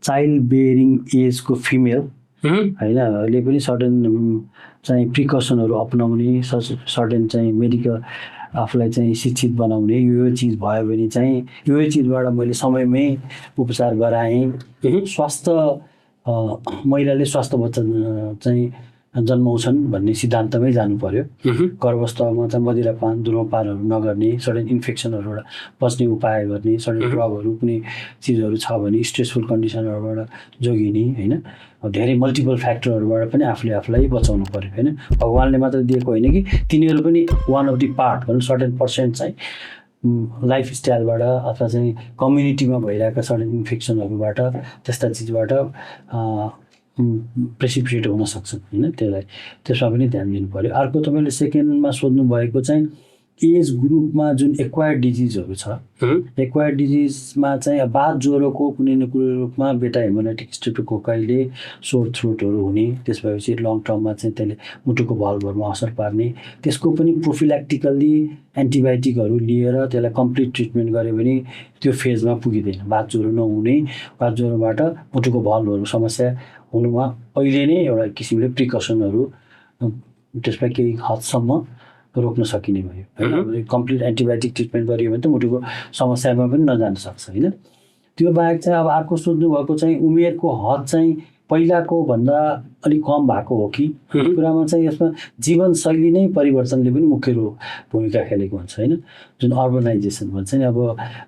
Child bearing एजको female Henle पनि certain चाहिँ प्रिकसनहरू अपनाउने, सर्टेन चाहिँ मेडिकल आफूलाई चाहिँ शिक्षित बनाउने, यो चिज भयो भने चाहिँ यो चिजबाट मैले समयमै उपचार गराएँ, स्वास्थ्य महिलाले स्वास्थ्य बच्चा चाहिँ जन्माउँछन् भन्ने सिद्धान्तमै जानु पर्यो। गर्भावस्थामा चाहिँ मदिरापान धुम्रपानहरू नगर्ने, सर्टेन इन्फेक्सनहरूबाट बच्ने उपाय गर्ने, सर्टेन ड्रगहरू कुनै चिजहरू छ भने स्ट्रेसफुल कन्डिसनहरूबाट जोगिने हैन। धेरै मल्टिपल फ्याक्टरहरूबाट पनि आफूलाई बचाउनु पर्यो हैन। भगवानले मात्र दिएको होइन कि तिनीहरू पनि वान अफ दि पार्ट भनौँ, सर्टेन पर्सेन्ट चाहिँ लाइफस्टाइलबाट अथवा चाहिँ कम्युनिटीमा भइरहेका सर्टेन इन्फेक्सनहरूबाट त्यस्ता चिजबाट प्रेसिपिटेट हुन सक्छन् हैन। त्यसमा पनि ध्यान दिनु पर्यो। अर्को तपाईँले सेकेन्डमा सोध्नु भएको चाहिँ एज ग्रुपमा जुन एक्वायर्ड डिजिजहरू छ, एक्वायर्ड डिजिजमा चाहिँ बाथ ज्वरोको कुनै न कुनै रूपमा बेटा हेमोलाइटिक स्ट्रेप्टोकोकाईले सोर थ्रोटहरू हुने, त्यसपछि लङ टर्ममा चाहिँ त्यसले मुटुको भल्भहरूमा असर पार्ने, त्यसको पनि प्रोफिल्याक्टिकल्ली एन्टिबायोटिकहरू लिएर त्यसलाई कम्प्लिट ट्रिटमेन्ट गऱ्यो भने त्यो फेजमा पुगिँदैन। बाथ ज्वरो नहुने, बाथ ज्वरोबाट मुटुको भल्भहरू समस्या हुनुमा अहिले नै एउटा किसिमले प्रिकसनहरू त्यसमा केही हदसम्म रोक्न सकिने भयो हैन। कम्प्लिट एन्टिबायोटिक ट्रिटमेन्ट गरियो भने त मुटुको समस्यामा पनि नजान सक्छ हैन। त्यो बाहेक चाहिँ अब अर्को सोध्नु भएको चाहिँ उमेरको हद चाहिँ पहिलाको भन्दा अलिक कम भएको हो कि कुरामा चाहिँ यसमा जीवनशैली नै परिवर्तनले पनि मुख्य भूमिका खेलेको हुन्छ हैन। जुन अर्बनाइजेसन भन्छ नि, अब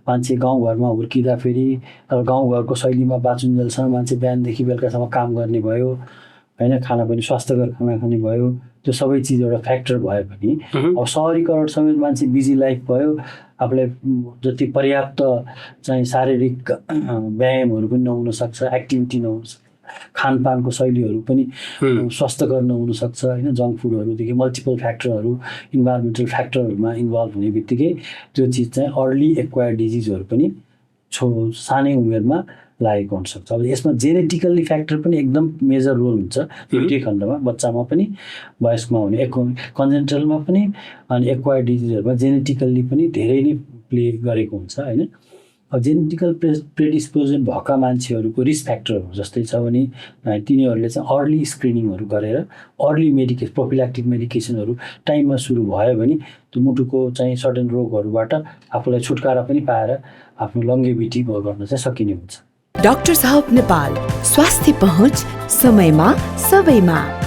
मान्छे गाउँघरमा हुर्किँदाखेरि अब गाउँघरको शैलीमा बाँचुन्जेलसम्म मान्छे बिहानदेखि बेलुकासम्म काम गर्ने भयो हैन, खाना पनि स्वास्थ्यकर खाना खाने भयो, त्यो सबै चिज एउटा फ्याक्टर भयो भने अब सहरीकरण समेत मान्छे बिजी लाइफ भयो, आफूलाई जति पर्याप्त चाहिँ शारीरिक व्यायामहरू पनि नहुन सक्छ, एक्टिभिटी नहुन सक्छ, खानपानको शैलीहरू पनि स्वास्थ्यकर नहुन सक्छ हैन। जङ्क फुडहरूदेखि मल्टिपल फ्याक्टरहरू इन्भाइरोमेन्टल फ्याक्टरहरूमा इन्भल्भ हुने बित्तिकै त्यो चिज चाहिँ अर्ली एक्वायर्ड डिजिजहरू पनि सानै उमेरमा लागेको हुनसक्छ। अब यसमा जेनेटिकल्ली फ्याक्टर पनि एकदम मेजर रोल हुन्छ दुईटै खण्डमा, बच्चामा पनि वयस्कमा हुने कन्जेन्टलमा पनि अनि एक्वायर्ड डिजिजहरूमा जेनेटिकल्ली पनि धेरै नै प्ले गरेको हुन्छ हैन। अब जेनेटिकल प्रेडिस्पोजन भएका मान्छेहरूको रिस्क फ्याक्टरहरू जस्तै छ भने तिनीहरूले चाहिँ अर्ली स्क्रिनिङहरू गरेर अर्ली प्रोफिल्याक्टिक मेडिकेसनहरू टाइममा सुरु भयो भने त्यो मुटुको चाहिँ सर्टेन रोगहरूबाट आफूलाई छुटकारा पनि पाएर आफ्नो लङ्गेभिटी गर्न चाहिँ सकिने हुन्छ। डाक्टर साहब नेपाल, स्वास्थ्य पहुँच समयमा सबैमा।